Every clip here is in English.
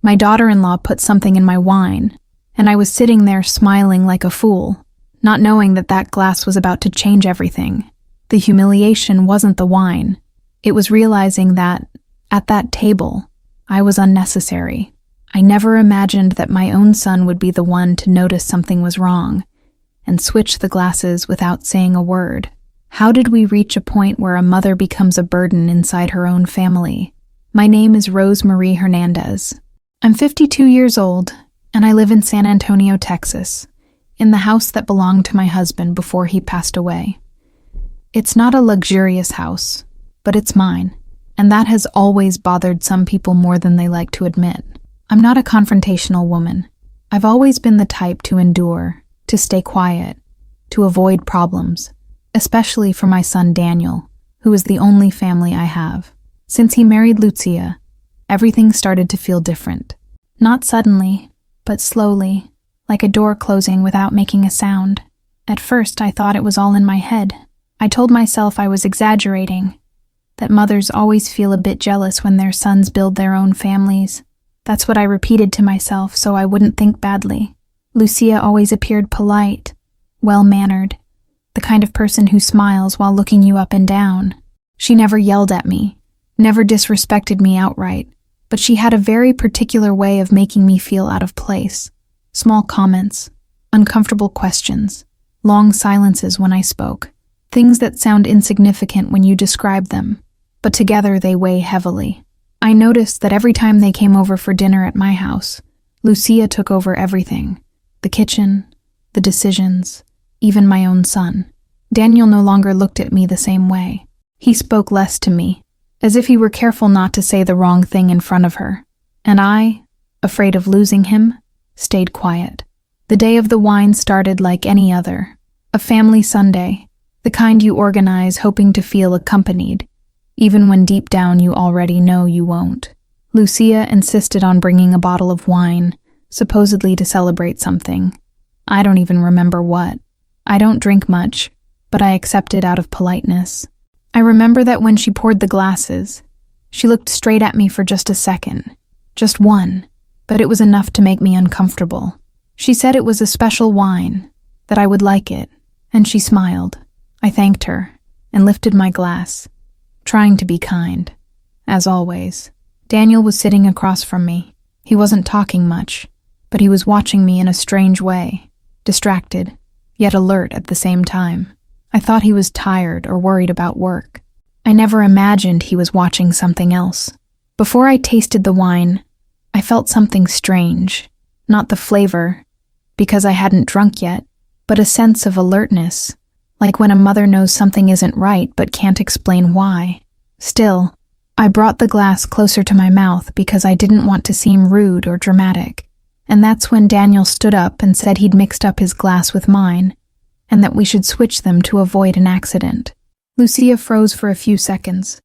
My daughter-in-law put something in my wine, and I was sitting there smiling like a fool, not knowing that that glass was about to change everything. The humiliation wasn't the wine. It was realizing that, at that table, I was unnecessary. I never imagined that my own son would be the one to notice something was wrong and switch the glasses without saying a word. How did we reach a point where a mother becomes a burden inside her own family? My name is Rose Marie Hernandez. I'm 52 years old, and I live in San Antonio, Texas, in the house that belonged to my husband before he passed away. It's not a luxurious house, but it's mine, and that has always bothered some people more than they like to admit. I'm not a confrontational woman. I've always been the type to endure, to stay quiet, to avoid problems, especially for my son Daniel, who is the only family I have. Since he married Lucia, everything started to feel different. Not suddenly, but slowly, like a door closing without making a sound. At first, I thought it was all in my head. I told myself I was exaggerating, that mothers always feel a bit jealous when their sons build their own families. That's what I repeated to myself so I wouldn't think badly. Lucia always appeared polite, well-mannered, the kind of person who smiles while looking you up and down. She never yelled at me, never disrespected me outright, but she had a very particular way of making me feel out of place. Small comments, uncomfortable questions, long silences when I spoke. Things that sound insignificant when you describe them, but together they weigh heavily. I noticed that every time they came over for dinner at my house, Lucia took over everything. The kitchen, the decisions, even my own son. Daniel no longer looked at me the same way. He spoke less to me, as if he were careful not to say the wrong thing in front of her. And I, afraid of losing him, stayed quiet. The day of the wine started like any other. A family Sunday, the kind you organize hoping to feel accompanied, even when deep down you already know you won't. Lucia insisted on bringing a bottle of wine, supposedly to celebrate something. I don't even remember what. I don't drink much, but I accepted out of politeness. I remember that when she poured the glasses, she looked straight at me for just a second. Just one, but it was enough to make me uncomfortable. She said it was a special wine, that I would like it, and she smiled. I thanked her and lifted my glass, trying to be kind. As always, Daniel was sitting across from me. He wasn't talking much, but he was watching me in a strange way, distracted, yet alert at the same time. I thought he was tired or worried about work. I never imagined he was watching something else. Before I tasted the wine, I felt something strange, not the flavor, because I hadn't drunk yet, but a sense of alertness, like when a mother knows something isn't right but can't explain why. Still, I brought the glass closer to my mouth because I didn't want to seem rude or dramatic. And that's when Daniel stood up and said he'd mixed up his glass with mine, and that we should switch them to avoid an accident. Lucia froze for a few seconds,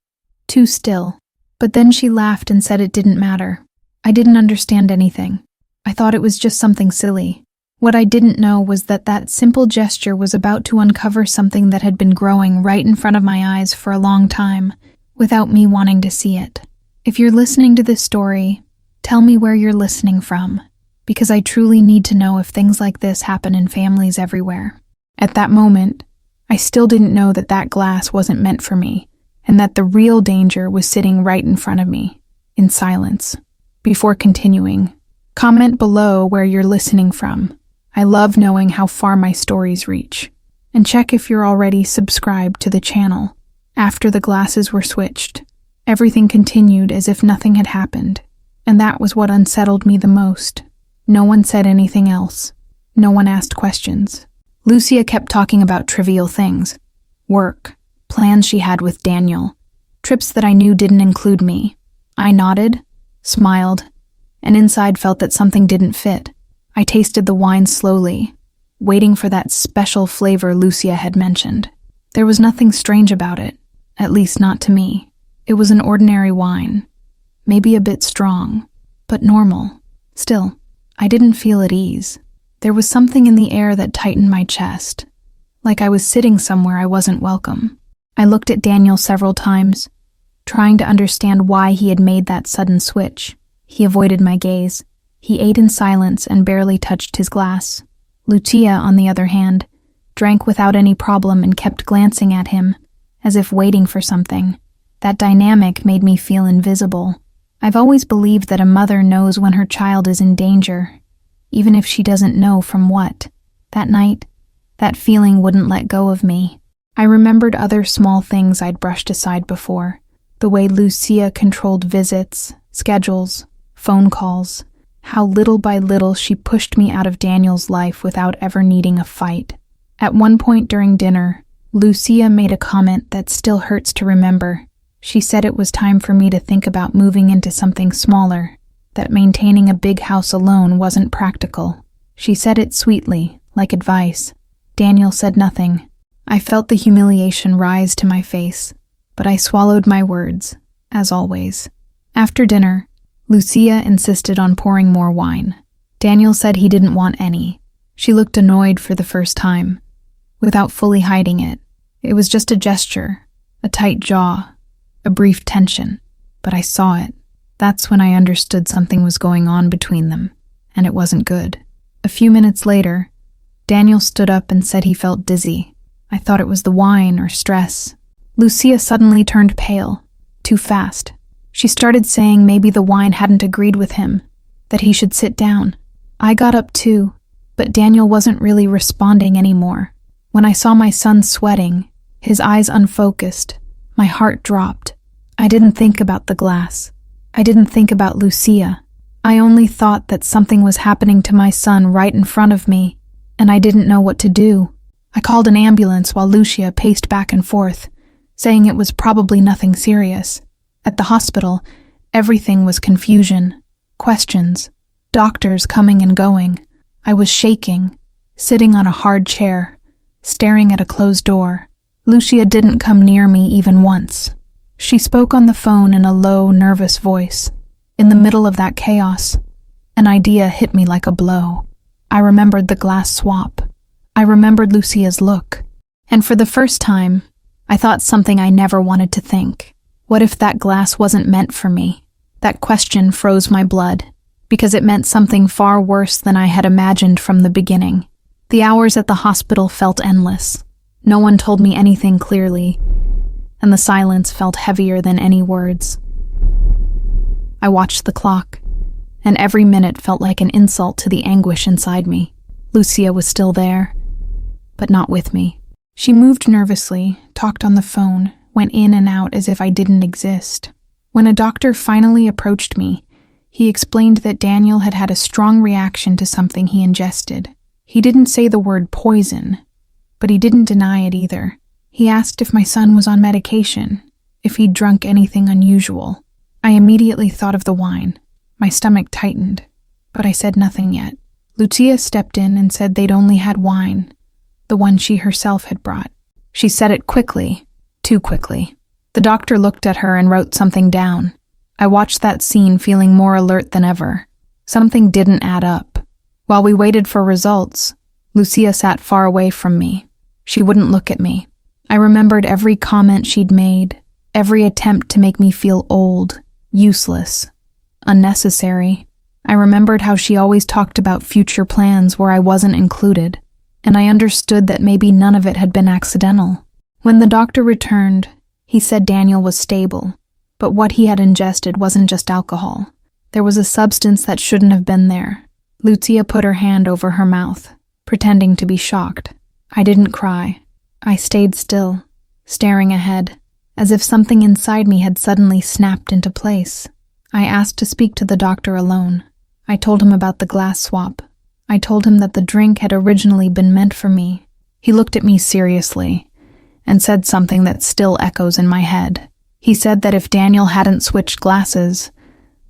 too still, but then she laughed and said it didn't matter. I didn't understand anything. I thought it was just something silly. What I didn't know was that that simple gesture was about to uncover something that had been growing right in front of my eyes for a long time, without me wanting to see it. If you're listening to this story, tell me where you're listening from, because I truly need to know if things like this happen in families everywhere. At that moment, I still didn't know that that glass wasn't meant for me, and that the real danger was sitting right in front of me, in silence. Before continuing, comment below where you're listening from. I love knowing how far my stories reach. And check if you're already subscribed to the channel. After the glasses were switched, everything continued as if nothing had happened, and that was what unsettled me the most. No one said anything else. No one asked questions. Lucia kept talking about trivial things. Work, plans she had with Daniel, trips that I knew didn't include me. I nodded, smiled, and inside felt that something didn't fit. I tasted the wine slowly, waiting for that special flavor Lucia had mentioned. There was nothing strange about it, at least not to me. It was an ordinary wine, maybe a bit strong, but normal. Still, I didn't feel at ease. There was something in the air that tightened my chest, like I was sitting somewhere I wasn't welcome. I looked at Daniel several times, trying to understand why he had made that sudden switch. He avoided my gaze. He ate in silence and barely touched his glass. Lucia, on the other hand, drank without any problem and kept glancing at him, as if waiting for something. That dynamic made me feel invisible. I've always believed that a mother knows when her child is in danger, even if she doesn't know from what. That night, that feeling wouldn't let go of me. I remembered other small things I'd brushed aside before. The way Lucia controlled visits, schedules, phone calls. How little by little she pushed me out of Daniel's life without ever needing a fight. At one point during dinner, Lucia made a comment that still hurts to remember. She said it was time for me to think about moving into something smaller, that maintaining a big house alone wasn't practical. She said it sweetly, like advice. Daniel said nothing. I felt the humiliation rise to my face, but I swallowed my words, as always. After dinner, Lucia insisted on pouring more wine. Daniel said he didn't want any. She looked annoyed for the first time, without fully hiding it. It was just a gesture, a tight jaw, a brief tension, but I saw it. That's when I understood something was going on between them, and it wasn't good. A few minutes later, Daniel stood up and said he felt dizzy. I thought it was the wine or stress. Lucia suddenly turned pale, too fast. She started saying maybe the wine hadn't agreed with him, that he should sit down. I got up too, but Daniel wasn't really responding anymore. When I saw my son sweating, his eyes unfocused, my heart dropped. I didn't think about the glass. I didn't think about Lucia. I only thought that something was happening to my son right in front of me, and I didn't know what to do. I called an ambulance while Lucia paced back and forth, saying it was probably nothing serious. At the hospital, everything was confusion, questions, doctors coming and going. I was shaking, sitting on a hard chair, staring at a closed door. Lucia didn't come near me even once. She spoke on the phone in a low, nervous voice. In the middle of that chaos, an idea hit me like a blow. I remembered the glass swap. I remembered Lucia's look. And for the first time, I thought something I never wanted to think. What if that glass wasn't meant for me? That question froze my blood, because it meant something far worse than I had imagined from the beginning. The hours at the hospital felt endless. No one told me anything clearly, and the silence felt heavier than any words. I watched the clock, and every minute felt like an insult to the anguish inside me. Lucia was still there, but not with me. She moved nervously, talked on the phone, went in and out as if I didn't exist. When a doctor finally approached me, he explained that Daniel had had a strong reaction to something he ingested. He didn't say the word poison, but he didn't deny it either. He asked if my son was on medication, if he'd drunk anything unusual. I immediately thought of the wine. My stomach tightened, but I said nothing yet. Lucia stepped in and said they'd only had wine, the one she herself had brought. She said it quickly, too quickly. The doctor looked at her and wrote something down. I watched that scene feeling more alert than ever. Something didn't add up. While we waited for results, Lucia sat far away from me. She wouldn't look at me. I remembered every comment she'd made, every attempt to make me feel old, useless, unnecessary. I remembered how she always talked about future plans where I wasn't included, and I understood that maybe none of it had been accidental. When the doctor returned, he said Daniel was stable, but what he had ingested wasn't just alcohol. There was a substance that shouldn't have been there. Lucia put her hand over her mouth, pretending to be shocked. I didn't cry. I stayed still, staring ahead, as if something inside me had suddenly snapped into place. I asked to speak to the doctor alone. I told him about the glass swap. I told him that the drink had originally been meant for me. He looked at me seriously and said something that still echoes in my head. He said that if Daniel hadn't switched glasses,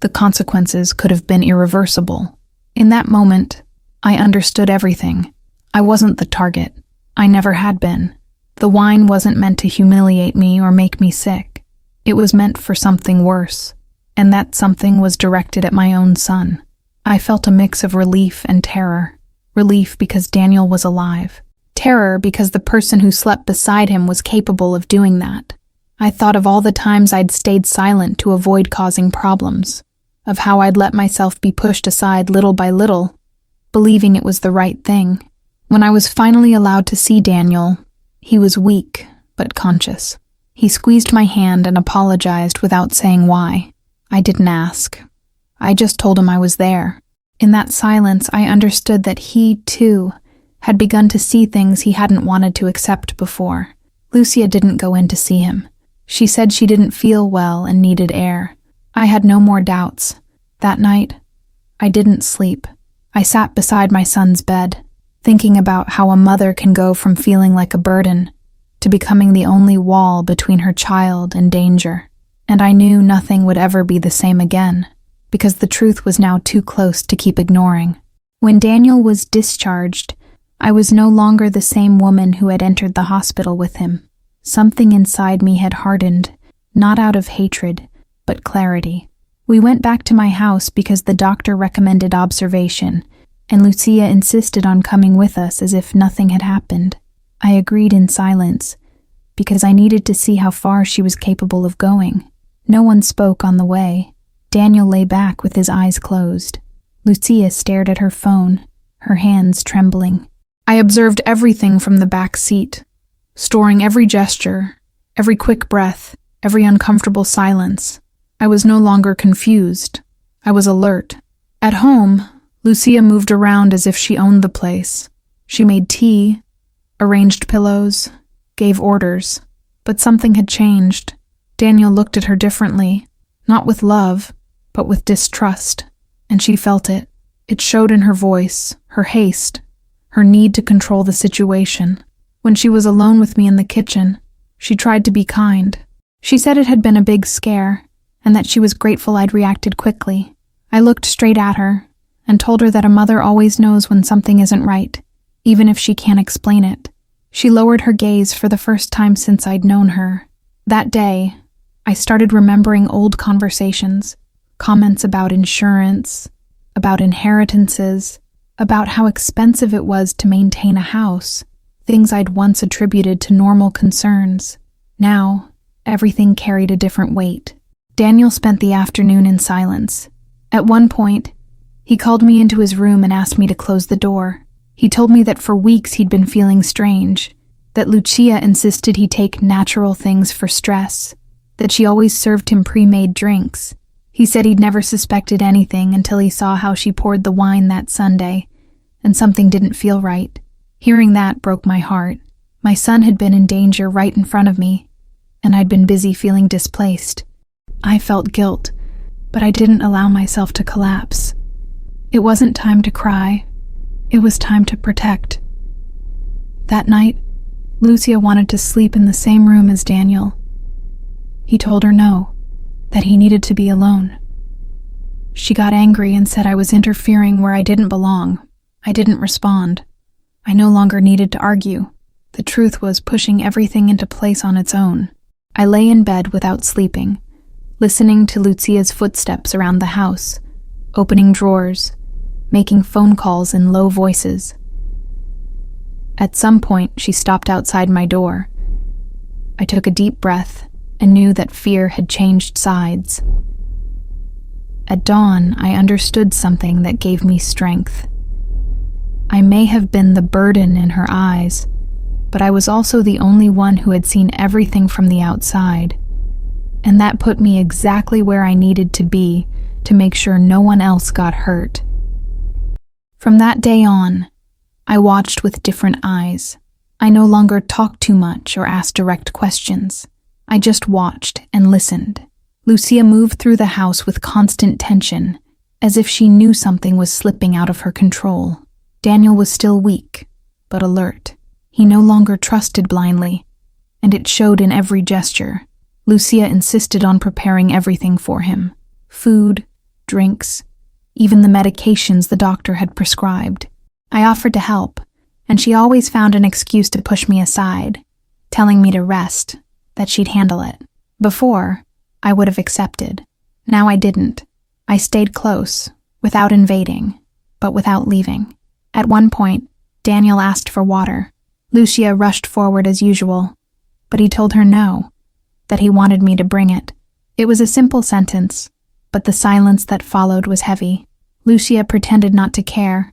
the consequences could have been irreversible. In that moment, I understood everything. I wasn't the target. I never had been. The wine wasn't meant to humiliate me or make me sick. It was meant for something worse, and that something was directed at my own son. I felt a mix of relief and terror. Relief because Daniel was alive. Terror because the person who slept beside him was capable of doing that. I thought of all the times I'd stayed silent to avoid causing problems, of how I'd let myself be pushed aside little by little, believing it was the right thing. When I was finally allowed to see Daniel, he was weak but conscious. He squeezed my hand and apologized without saying why. I didn't ask. I just told him I was there. In that silence, I understood that he, too, had begun to see things he hadn't wanted to accept before. Lucia didn't go in to see him. She said she didn't feel well and needed air. I had no more doubts. That night, I didn't sleep. I sat beside my son's bed, thinking about how a mother can go from feeling like a burden to becoming the only wall between her child and danger. And I knew nothing would ever be the same again, because the truth was now too close to keep ignoring. When Daniel was discharged, I was no longer the same woman who had entered the hospital with him. Something inside me had hardened, not out of hatred, but clarity. We went back to my house because the doctor recommended observation, and Lucia insisted on coming with us as if nothing had happened. I agreed in silence, because I needed to see how far she was capable of going. No one spoke on the way. Daniel lay back with his eyes closed. Lucia stared at her phone, her hands trembling. I observed everything from the back seat, storing every gesture, every quick breath, every uncomfortable silence. I was no longer confused. I was alert. At home, Lucia moved around as if she owned the place. She made tea, arranged pillows, gave orders. But something had changed. Daniel looked at her differently, not with love, but with distrust, and she felt it. It showed in her voice, her haste, her need to control the situation. When she was alone with me in the kitchen, she tried to be kind. She said it had been a big scare, and that she was grateful I'd reacted quickly. I looked straight at her and told her that a mother always knows when something isn't right, even if she can't explain it. She lowered her gaze for the first time since I'd known her. That day, I started remembering old conversations, comments about insurance, about inheritances, about how expensive it was to maintain a house, things I'd once attributed to normal concerns. Now, everything carried a different weight. Daniel spent the afternoon in silence. At one point, he called me into his room and asked me to close the door. He told me that for weeks he'd been feeling strange, that Lucia insisted he take natural things for stress, that she always served him pre-made drinks. He said he'd never suspected anything until he saw how she poured the wine that Sunday, and something didn't feel right. Hearing that broke my heart. My son had been in danger right in front of me, and I'd been busy feeling displaced. I felt guilt, but I didn't allow myself to collapse. It wasn't time to cry. It was time to protect. That night, Lucia wanted to sleep in the same room as Daniel. He told her no, that he needed to be alone. She got angry and said I was interfering where I didn't belong. I didn't respond. I no longer needed to argue. The truth was pushing everything into place on its own. I lay in bed without sleeping, listening to Lucia's footsteps around the house, opening drawers, making phone calls in low voices. At some point, she stopped outside my door. I took a deep breath and knew that fear had changed sides. At dawn, I understood something that gave me strength. I may have been the burden in her eyes, but I was also the only one who had seen everything from the outside, and that put me exactly where I needed to be to make sure no one else got hurt. From that day on, I watched with different eyes. I no longer talked too much or asked direct questions. I just watched and listened. Lucia moved through the house with constant tension, as if she knew something was slipping out of her control. Daniel was still weak, but alert. He no longer trusted blindly, and it showed in every gesture. Lucia insisted on preparing everything for him: food, drinks, even the medications the doctor had prescribed. I offered to help, and she always found an excuse to push me aside, telling me to rest, that she'd handle it. Before, I would have accepted. Now I didn't. I stayed close, without invading, but without leaving. At one point, Daniel asked for water. Lucia rushed forward as usual, but he told her no, that he wanted me to bring it. It was a simple sentence, but the silence that followed was heavy. Lucia pretended not to care,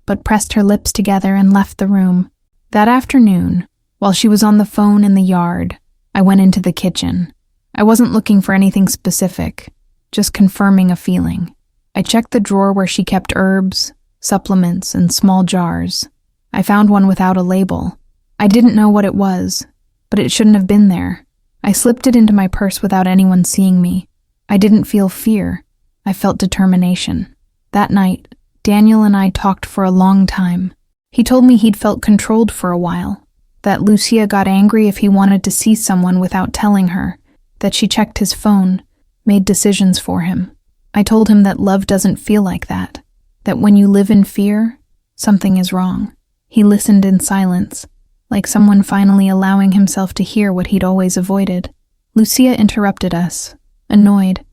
but pressed her lips together and left the room. That afternoon, while she was on the phone in the yard, I went into the kitchen. I wasn't looking for anything specific, just confirming a feeling. I checked the drawer where she kept herbs, supplements, and small jars. I found one without a label. I didn't know what it was, but it shouldn't have been there. I slipped it into my purse without anyone seeing me. I didn't feel fear. I felt determination. That night, Daniel and I talked for a long time. He told me he'd felt controlled for a while, that Lucia got angry if he wanted to see someone without telling her, that she checked his phone, made decisions for him. I told him that love doesn't feel like that when you live in fear, something is wrong. He listened in silence, like someone finally allowing himself to hear what he'd always avoided. Lucia interrupted us, annoyed,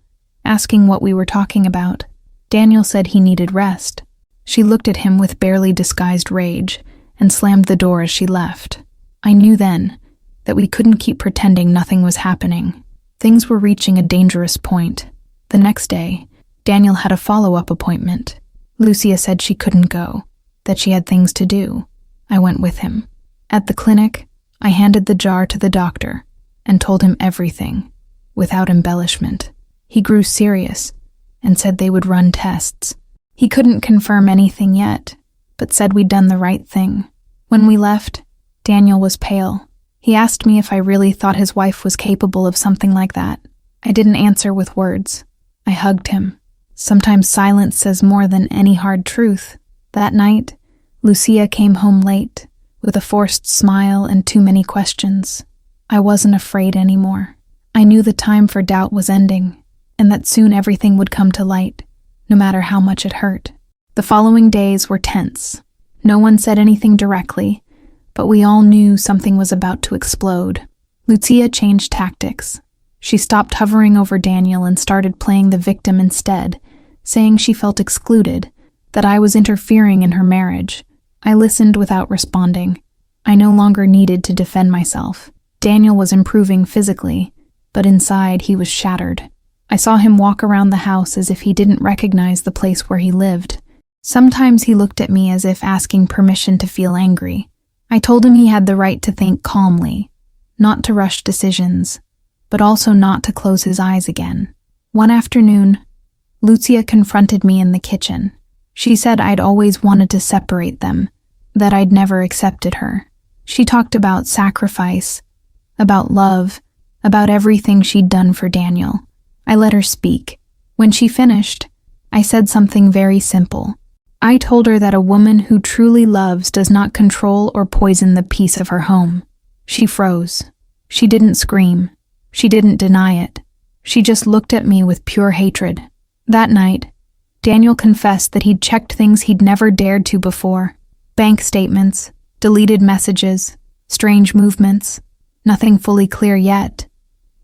asking what we were talking about. Daniel said he needed rest. She looked at him with barely disguised rage and slammed the door as she left. I knew then that we couldn't keep pretending nothing was happening. Things were reaching a dangerous point. The next day, Daniel had a follow-up appointment. Lucia said she couldn't go, that she had things to do. I went with him. At the clinic, I handed the jar to the doctor and told him everything, without embellishment. He grew serious and said they would run tests. He couldn't confirm anything yet, but said we'd done the right thing. When we left, Daniel was pale. He asked me if I really thought his wife was capable of something like that. I didn't answer with words. I hugged him. Sometimes silence says more than any hard truth. That night, Lucia came home late, with a forced smile and too many questions. I wasn't afraid anymore. I knew the time for doubt was ending, and that soon everything would come to light, no matter how much it hurt. The following days were tense. No one said anything directly, but we all knew something was about to explode. Lucia changed tactics. She stopped hovering over Daniel and started playing the victim instead, saying she felt excluded, that I was interfering in her marriage. I listened without responding. I no longer needed to defend myself. Daniel was improving physically, but inside he was shattered. I saw him walk around the house as if he didn't recognize the place where he lived. Sometimes he looked at me as if asking permission to feel angry. I told him he had the right to think calmly, not to rush decisions, but also not to close his eyes again. One afternoon, Lucia confronted me in the kitchen. She said I'd always wanted to separate them, that I'd never accepted her. She talked about sacrifice, about love, about everything she'd done for Daniel. I let her speak. When she finished, I said something very simple. I told her that a woman who truly loves does not control or poison the peace of her home. She froze. She didn't scream. She didn't deny it. She just looked at me with pure hatred. That night, Daniel confessed that he'd checked things he'd never dared to before. Bank statements, deleted messages, strange movements. Nothing fully clear yet,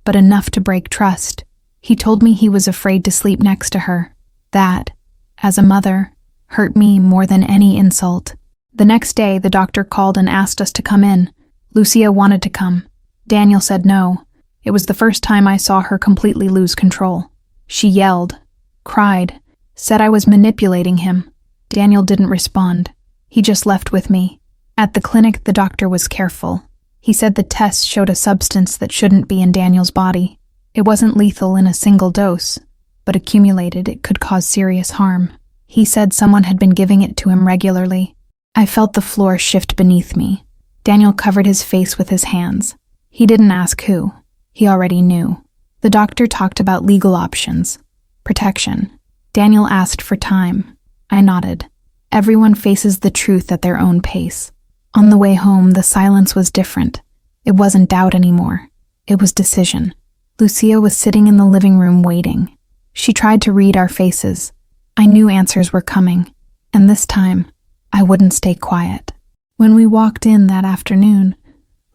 but enough to break trust. He told me he was afraid to sleep next to her. That, as a mother, hurt me more than any insult. The next day, the doctor called and asked us to come in. Lucia wanted to come. Daniel said no. It was the first time I saw her completely lose control. She yelled, cried, said I was manipulating him. Daniel didn't respond. He just left with me. At the clinic, the doctor was careful. He said the tests showed a substance that shouldn't be in Daniel's body. It wasn't lethal in a single dose, but accumulated, it could cause serious harm. He said someone had been giving it to him regularly. I felt the floor shift beneath me. Daniel covered his face with his hands. He didn't ask who. He already knew. The doctor talked about legal options. Protection. Daniel asked for time. I nodded. Everyone faces the truth at their own pace. On the way home, the silence was different. It wasn't doubt anymore. It was decision. Lucia was sitting in the living room waiting. She tried to read our faces. I knew answers were coming, and this time, I wouldn't stay quiet. When we walked in that afternoon,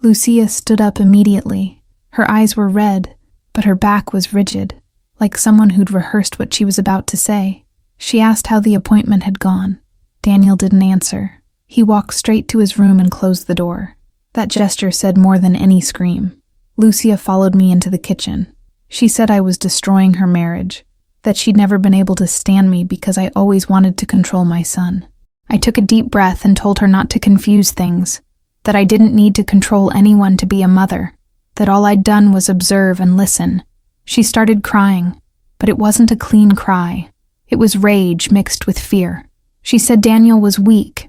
Lucia stood up immediately. Her eyes were red, but her back was rigid, like someone who'd rehearsed what she was about to say. She asked how the appointment had gone. Daniel didn't answer. He walked straight to his room and closed the door. That gesture said more than any scream. Lucia followed me into the kitchen. She said I was destroying her marriage. that she'd never been able to stand me because I always wanted to control my son. I took a deep breath and told her not to confuse things, that I didn't need to control anyone to be a mother, that all I'd done was observe and listen. She started crying, but it wasn't a clean cry. It was rage mixed with fear. She said Daniel was weak,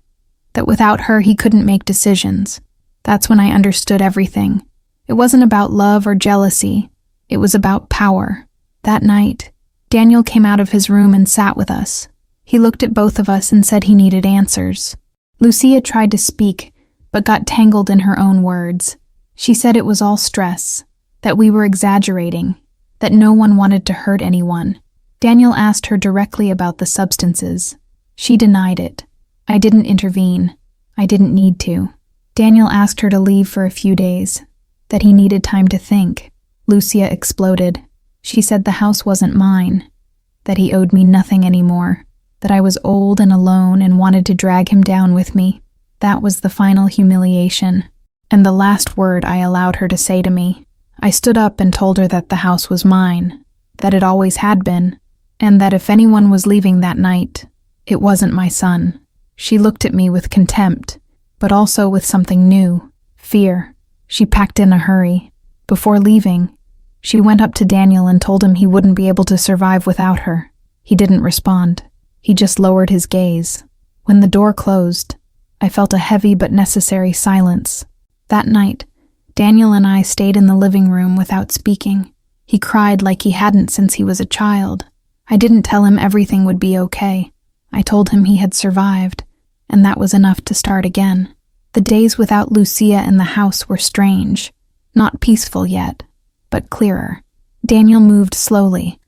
that without her he couldn't make decisions. That's when I understood everything. It wasn't about love or jealousy. It was about power. That night, Daniel came out of his room and sat with us. He looked at both of us and said he needed answers. Lucia tried to speak, but got tangled in her own words. She said it was all stress, that we were exaggerating, that no one wanted to hurt anyone. Daniel asked her directly about the substances. She denied it. I didn't intervene. I didn't need to. Daniel asked her to leave for a few days, that he needed time to think. Lucia exploded. She said the house wasn't mine, that he owed me nothing anymore, that I was old and alone and wanted to drag him down with me. That was the final humiliation, and the last word I allowed her to say to me. I stood up and told her that the house was mine, that it always had been, and that if anyone was leaving that night, it wasn't my son. She looked at me with contempt, but also with something new, fear. She packed in a hurry. Before leaving, she went up to Daniel and told him he wouldn't be able to survive without her. He didn't respond. He just lowered his gaze. When the door closed, I felt a heavy but necessary silence. That night, Daniel and I stayed in the living room without speaking. He cried like he hadn't since he was a child. I didn't tell him everything would be okay. I told him he had survived, and that was enough to start again. The days without Lucia in the house were strange, not peaceful yet, but clearer. Daniel moved slowly,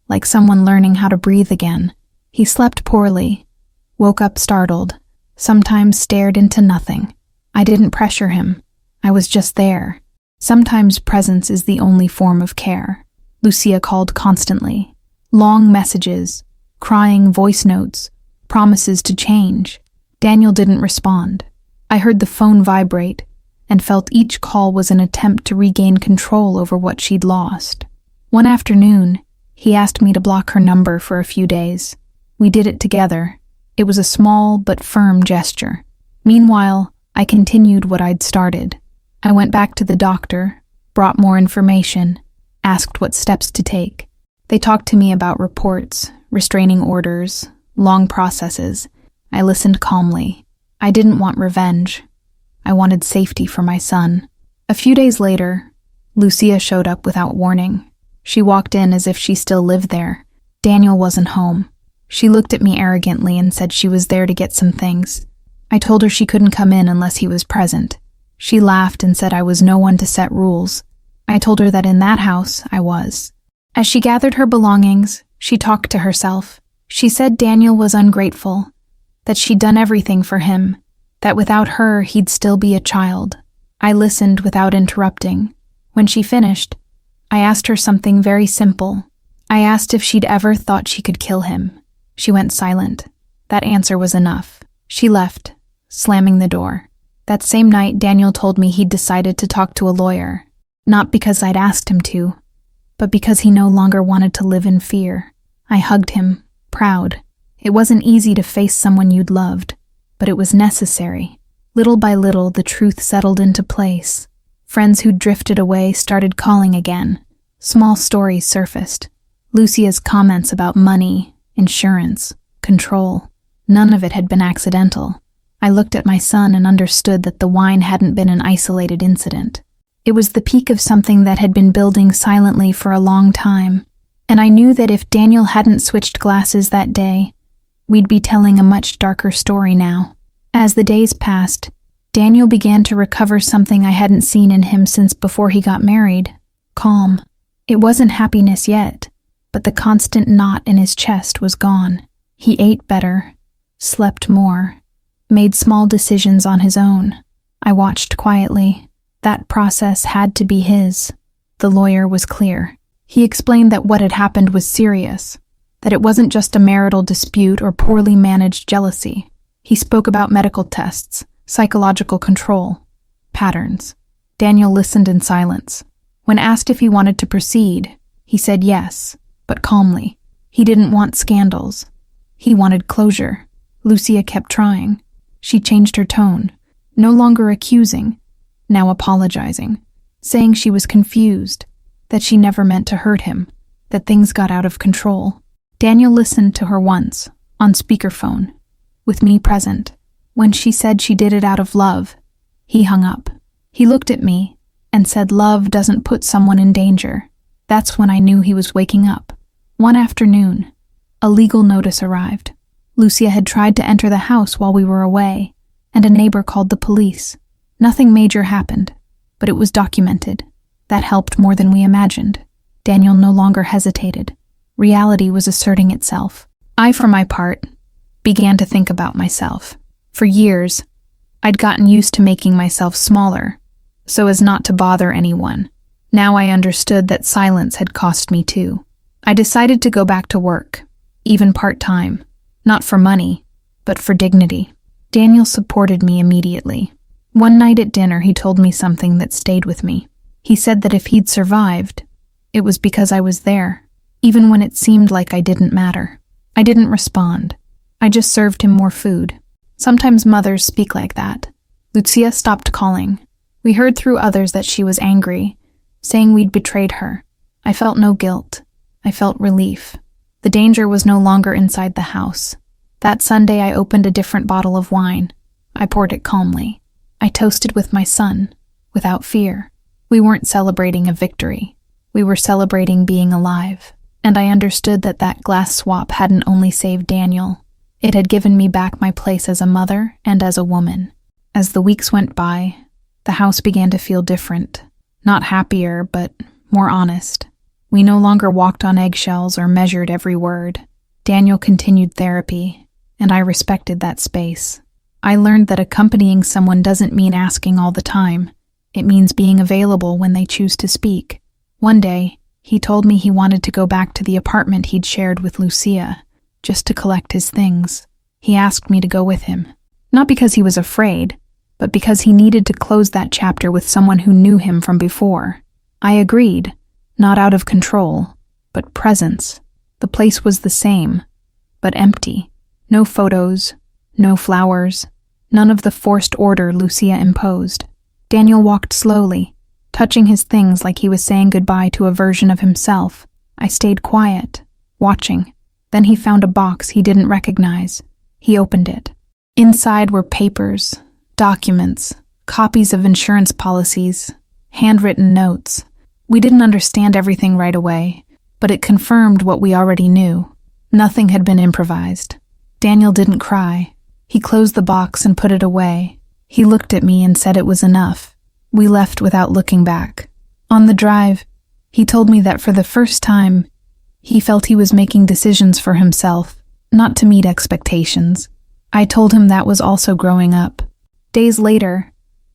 like someone learning how to breathe again. He slept poorly, woke up startled, sometimes stared into nothing. I didn't pressure him. I was just there. Sometimes presence is the only form of care. Lucia called constantly. Long messages, crying voice notes, promises to change. Daniel didn't respond. I heard the phone vibrate and felt each call was an attempt to regain control over what she'd lost. One afternoon, he asked me to block her number for a few days. We did it together. It was a small but firm gesture. Meanwhile, I continued what I'd started. I went back to the doctor, brought more information, asked what steps to take. They talked to me about reports, restraining orders, long processes. I listened calmly. I didn't want revenge. I wanted safety for my son. A few days later, Lucia showed up without warning. She walked in as if she still lived there. Daniel wasn't home. She looked at me arrogantly and said she was there to get some things. I told her she couldn't come in unless he was present. She laughed and said I was no one to set rules. I told her that in that house, I was. As she gathered her belongings, she talked to herself. She said Daniel was ungrateful, that she'd done everything for him, that without her, he'd still be a child. I listened without interrupting. When she finished, I asked her something very simple. I asked if she'd ever thought she could kill him. She went silent. That answer was enough. She left, slamming the door. That same night, Daniel told me he'd decided to talk to a lawyer, not because I'd asked him to, but because he no longer wanted to live in fear. I hugged him, proud. It wasn't easy to face someone you'd loved, but it was necessary. Little by little, the truth settled into place. Friends who'd drifted away started calling again. Small stories surfaced. Lucia's comments about money, insurance, control. None of it had been accidental. I looked at my son and understood that the wine hadn't been an isolated incident. It was the peak of something that had been building silently for a long time, and I knew that if Daniel hadn't switched glasses that day, we'd be telling a much darker story now. As the days passed, Daniel began to recover something I hadn't seen in him since before he got married: calm. It wasn't happiness yet, but the constant knot in his chest was gone. He ate better, slept more, made small decisions on his own. I watched quietly. That process had to be his. The lawyer was clear. He explained that what had happened was serious, that it wasn't just a marital dispute or poorly managed jealousy. He spoke about medical tests, psychological control, patterns. Daniel listened in silence. When asked if he wanted to proceed, he said yes, but calmly. He didn't want scandals. He wanted closure. Lucia kept trying. She changed her tone, no longer accusing, now apologizing, saying she was confused, that she never meant to hurt him, that things got out of control. Daniel listened to her once, on speakerphone, with me present. When she said she did it out of love, he hung up. He looked at me and said love doesn't put someone in danger. That's when I knew he was waking up. One afternoon, a legal notice arrived. Lucia had tried to enter the house while we were away, and a neighbor called the police. Nothing major happened, but it was documented. That helped more than we imagined. Daniel no longer hesitated. Reality was asserting itself. I, for my part, began to think about myself. For years, I'd gotten used to making myself smaller, so as not to bother anyone. Now I understood that silence had cost me too. I decided to go back to work, even part-time, not for money, but for dignity. Daniel supported me immediately. One night at dinner, he told me something that stayed with me. He said that if he'd survived, it was because I was there, even when it seemed like I didn't matter. I didn't respond. I just served him more food. Sometimes mothers speak like that. Lucia stopped calling. We heard through others that she was angry, saying we'd betrayed her. I felt no guilt. I felt relief. The danger was no longer inside the house. That Sunday I opened a different bottle of wine. I poured it calmly. I toasted with my son, without fear. We weren't celebrating a victory. We were celebrating being alive. And I understood that that glass swap hadn't only saved Daniel. It had given me back my place as a mother and as a woman. As the weeks went by, the house began to feel different. Not happier, but more honest. We no longer walked on eggshells or measured every word. Daniel continued therapy, and I respected that space. I learned that accompanying someone doesn't mean asking all the time. It means being available when they choose to speak. One day, he told me he wanted to go back to the apartment he'd shared with Lucia, just to collect his things. He asked me to go with him. Not because he was afraid, but because he needed to close that chapter with someone who knew him from before. I agreed, not out of control, but presence. The place was the same, but empty. No photos, no flowers, none of the forced order Lucia imposed. Daniel walked slowly, touching his things like he was saying goodbye to a version of himself. I stayed quiet, watching. Then he found a box he didn't recognize. He opened it. Inside were papers, documents, copies of insurance policies, handwritten notes. We didn't understand everything right away, but it confirmed what we already knew. Nothing had been improvised. Daniel didn't cry. He closed the box and put it away. He looked at me and said it was enough. We left without looking back. On the drive, he told me that for the first time, he felt he was making decisions for himself, not to meet expectations. I told him that was also growing up. Days later,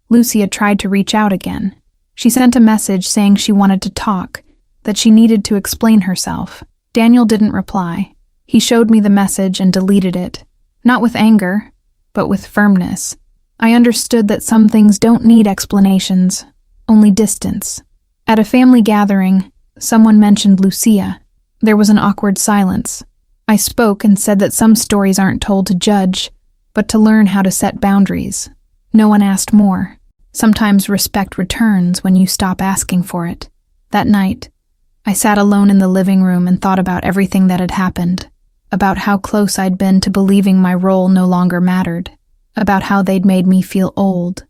Lucia tried to reach out again. She sent a message saying she wanted to talk, that she needed to explain herself. Daniel didn't reply. He showed me the message and deleted it, not with anger, but with firmness. I understood that some things don't need explanations, only distance. At a family gathering, someone mentioned Lucia. There was an awkward silence. I spoke and said that some stories aren't told to judge, but to learn how to set boundaries. No one asked more. Sometimes respect returns when you stop asking for it. That night, I sat alone in the living room and thought about everything that had happened, about how close I'd been to believing my role no longer mattered, about how they'd made me feel old,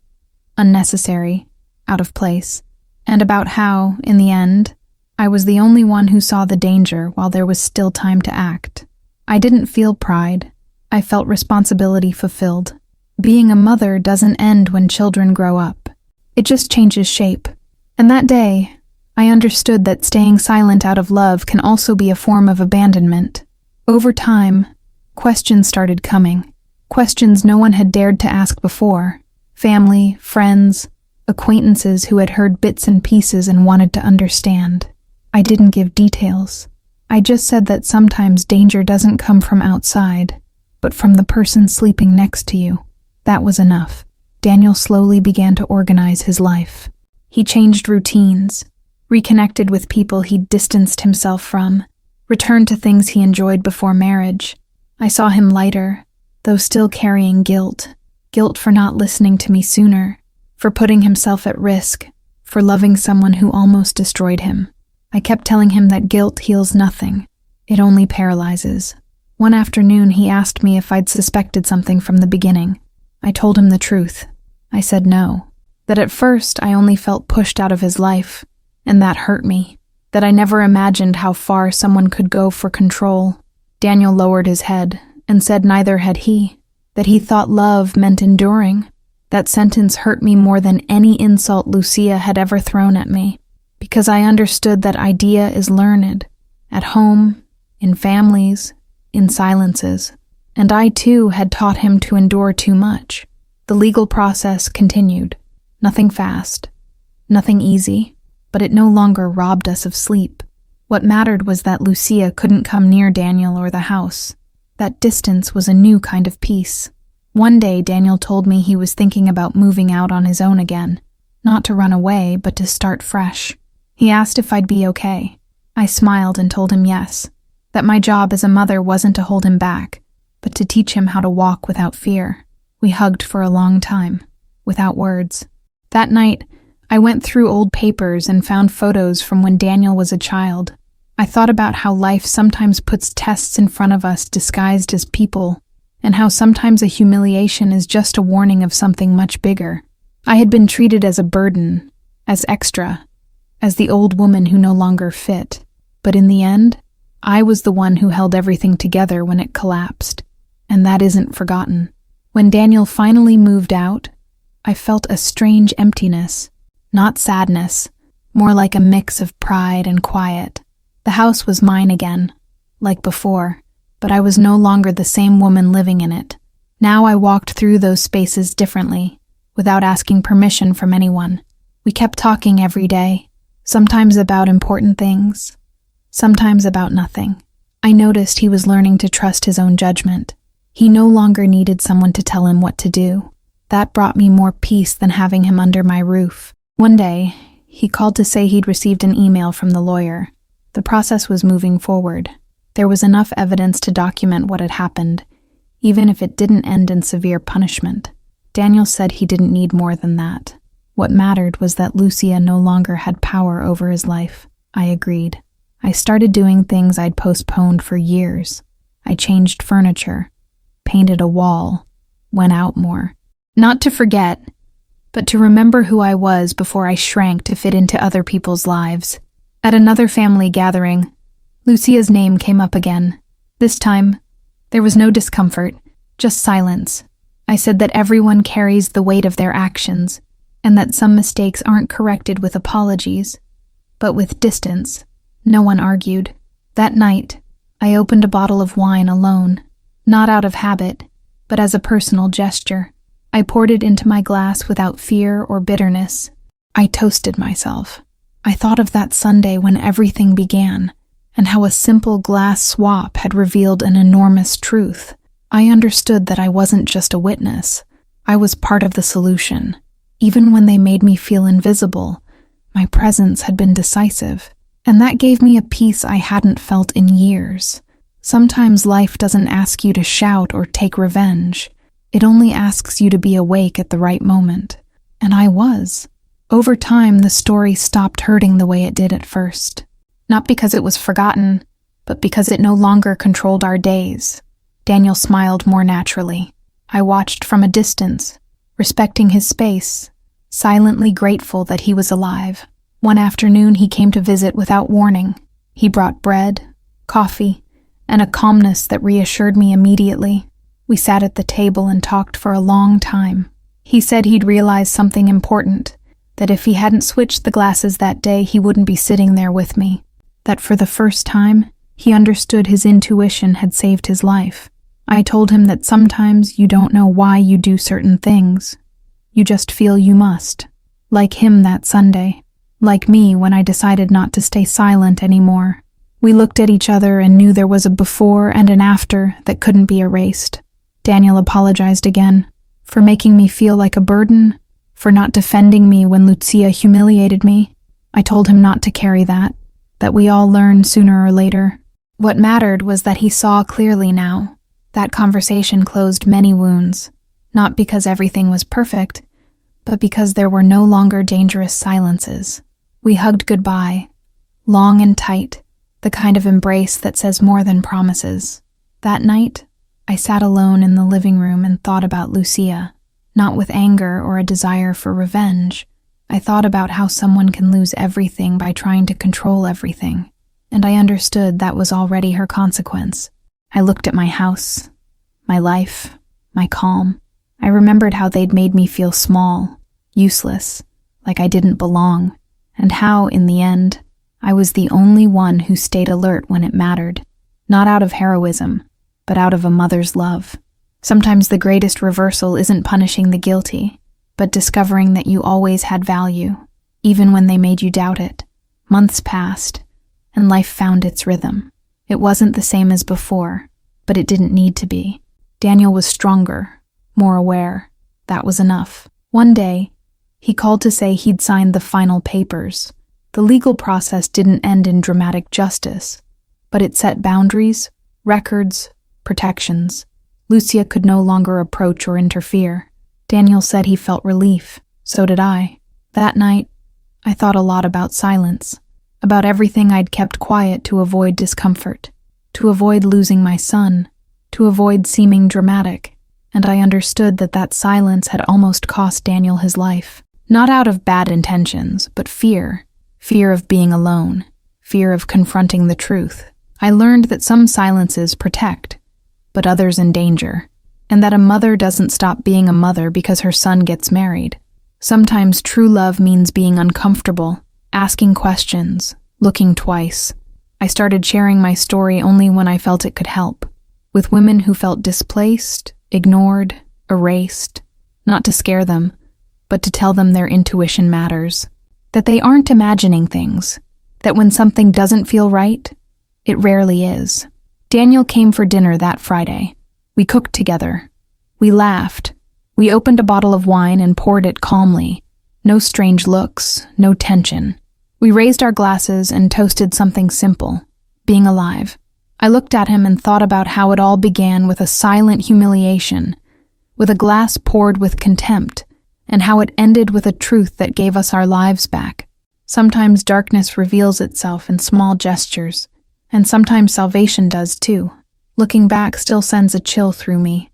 unnecessary, out of place, and about how, in the end, I was the only one who saw the danger while there was still time to act. I didn't feel pride. I felt responsibility fulfilled. Being a mother doesn't end when children grow up. It just changes shape. And that day, I understood that staying silent out of love can also be a form of abandonment. Over time, questions started coming. Questions no one had dared to ask before. Family, friends, acquaintances who had heard bits and pieces and wanted to understand. I didn't give details. I just said that sometimes danger doesn't come from outside, but from the person sleeping next to you. That was enough. Daniel slowly began to organize his life. He changed routines, reconnected with people he'd distanced himself from, returned to things he enjoyed before marriage. I saw him lighter, though still carrying guilt. Guilt for not listening to me sooner, for putting himself at risk, for loving someone who almost destroyed him. I kept telling him that guilt heals nothing. It only paralyzes. One afternoon, he asked me if I'd suspected something from the beginning. I told him the truth. I said no. That at first I only felt pushed out of his life, and that hurt me. That I never imagined how far someone could go for control. Daniel lowered his head and said neither had he. That he thought love meant enduring. That sentence hurt me more than any insult Lucia had ever thrown at me, because I understood that idea is learned, at home, in families, in silences, and I too had taught him to endure too much. The legal process continued. Nothing fast, nothing easy, but it no longer robbed us of sleep. What mattered was that Lucia couldn't come near Daniel or the house. That distance was a new kind of peace. One day, Daniel told me he was thinking about moving out on his own again, not to run away, but to start fresh. He asked if I'd be okay. I smiled and told him yes, that my job as a mother wasn't to hold him back, but to teach him how to walk without fear. We hugged for a long time, without words. That night, I went through old papers and found photos from when Daniel was a child. I thought about how life sometimes puts tests in front of us disguised as people, and how sometimes a humiliation is just a warning of something much bigger. I had been treated as a burden, as extra, as the old woman who no longer fit. But in the end, I was the one who held everything together when it collapsed, and that isn't forgotten. When Daniel finally moved out, I felt a strange emptiness, not sadness, more like a mix of pride and quiet. The house was mine again, like before, but I was no longer the same woman living in it. Now I walked through those spaces differently, without asking permission from anyone. We kept talking every day, sometimes about important things, sometimes about nothing. I noticed he was learning to trust his own judgment. He no longer needed someone to tell him what to do. That brought me more peace than having him under my roof. One day, he called to say he'd received an email from the lawyer. The process was moving forward. There was enough evidence to document what had happened, even if it didn't end in severe punishment. Daniel said he didn't need more than that. What mattered was that Lucia no longer had power over his life. I agreed. I started doing things I'd postponed for years. I changed furniture, painted a wall, went out more. Not to forget, but to remember who I was before I shrank to fit into other people's lives. At another family gathering, Lucia's name came up again. This time, there was no discomfort, just silence. I said that everyone carries the weight of their actions, and that some mistakes aren't corrected with apologies, but with distance. No one argued. That night, I opened a bottle of wine alone, not out of habit, but as a personal gesture. I poured it into my glass without fear or bitterness. I toasted myself. I thought of that Sunday when everything began, and how a simple glass swap had revealed an enormous truth. I understood that I wasn't just a witness. I was part of the solution. Even when they made me feel invisible, my presence had been decisive, and that gave me a peace I hadn't felt in years. Sometimes life doesn't ask you to shout or take revenge. It only asks you to be awake at the right moment. And I was. Over time, the story stopped hurting the way it did at first. Not because it was forgotten, but because it no longer controlled our days. Daniel smiled more naturally. I watched from a distance, respecting his space, silently grateful that he was alive. One afternoon, he came to visit without warning. He brought bread, coffee, and a calmness that reassured me immediately. We sat at the table and talked for a long time. He said he'd realized something important, that if he hadn't switched the glasses that day, he wouldn't be sitting there with me. That for the first time, he understood his intuition had saved his life. I told him that sometimes you don't know why you do certain things. You just feel you must. Like him that Sunday. Like me when I decided not to stay silent anymore. We looked at each other and knew there was a before and an after that couldn't be erased. Daniel apologized again, for making me feel like a burden, for not defending me when Lucia humiliated me. I told him not to carry that we all learn sooner or later. What mattered was that he saw clearly now. That conversation closed many wounds, not because everything was perfect, but because there were no longer dangerous silences. We hugged goodbye, long and tight, the kind of embrace that says more than promises. That night, I sat alone in the living room and thought about Lucia, not with anger or a desire for revenge. I thought about how someone can lose everything by trying to control everything, and I understood that was already her consequence. I looked at my house, my life, my calm. I remembered how they'd made me feel small, useless, like I didn't belong, and how, in the end, I was the only one who stayed alert when it mattered, not out of heroism, but out of a mother's love. Sometimes the greatest reversal isn't punishing the guilty, but discovering that you always had value, even when they made you doubt it. Months passed, and life found its rhythm. It wasn't the same as before, but it didn't need to be. Daniel was stronger, more aware. That was enough. One day, he called to say he'd signed the final papers. The legal process didn't end in dramatic justice, but it set boundaries, records, protections. Lucia could no longer approach or interfere. Daniel said he felt relief. So did I. That night, I thought a lot about silence, about everything I'd kept quiet to avoid discomfort, to avoid losing my son, to avoid seeming dramatic, and I understood that silence had almost cost Daniel his life. Not out of bad intentions, but fear. Fear of being alone. Fear of confronting the truth. I learned that some silences protect, but others endanger, and that a mother doesn't stop being a mother because her son gets married. Sometimes true love means being uncomfortable, asking questions, looking twice. I started sharing my story only when I felt it could help, with women who felt displaced, ignored, erased, not to scare them, but to tell them their intuition matters, that they aren't imagining things, that when something doesn't feel right, it rarely is. Daniel came for dinner that Friday. We cooked together. We laughed. We opened a bottle of wine and poured it calmly. No strange looks, no tension. We raised our glasses and toasted something simple, being alive. I looked at him and thought about how it all began with a silent humiliation, with a glass poured with contempt, and how it ended with a truth that gave us our lives back. Sometimes darkness reveals itself in small gestures, and sometimes salvation does too. Looking back still sends a chill through me,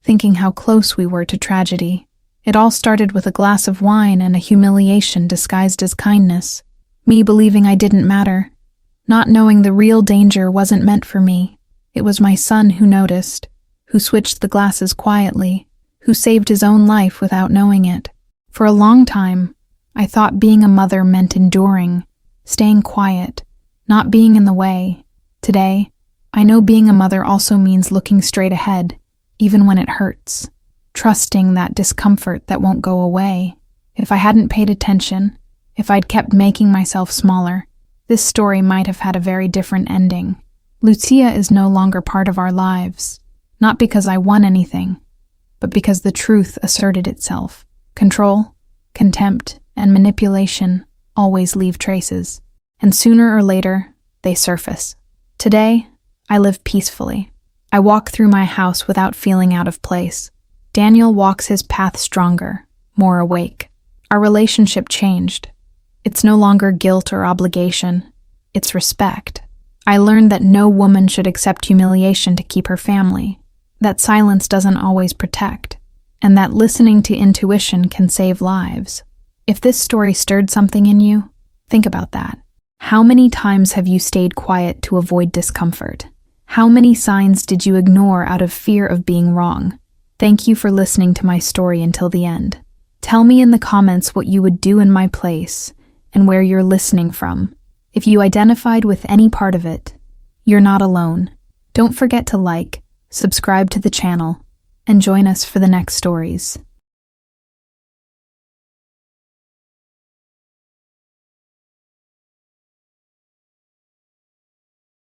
thinking how close we were to tragedy. It all started with a glass of wine and a humiliation disguised as kindness. Me believing I didn't matter, not knowing the real danger wasn't meant for me. It was my son who noticed, who switched the glasses quietly, who saved his own life without knowing it. For a long time, I thought being a mother meant enduring, staying quiet, not being in the way. Today, I know being a mother also means looking straight ahead, even when it hurts, trusting that discomfort that won't go away. If I hadn't paid attention, if I'd kept making myself smaller, this story might have had a very different ending. Lucia is no longer part of our lives, not because I won anything, but because the truth asserted itself. Control, contempt, and manipulation always leave traces, and sooner or later, they surface. Today, I live peacefully. I walk through my house without feeling out of place. Daniel walks his path stronger, more awake. Our relationship changed. It's no longer guilt or obligation. It's respect. I learned that no woman should accept humiliation to keep her family, that silence doesn't always protect, and that listening to intuition can save lives. If this story stirred something in you, think about that. How many times have you stayed quiet to avoid discomfort? How many signs did you ignore out of fear of being wrong? Thank you for listening to my story until the end. Tell me in the comments what you would do in my place and where you're listening from. If you identified with any part of it, you're not alone. Don't forget to like, subscribe to the channel, and join us for the next stories.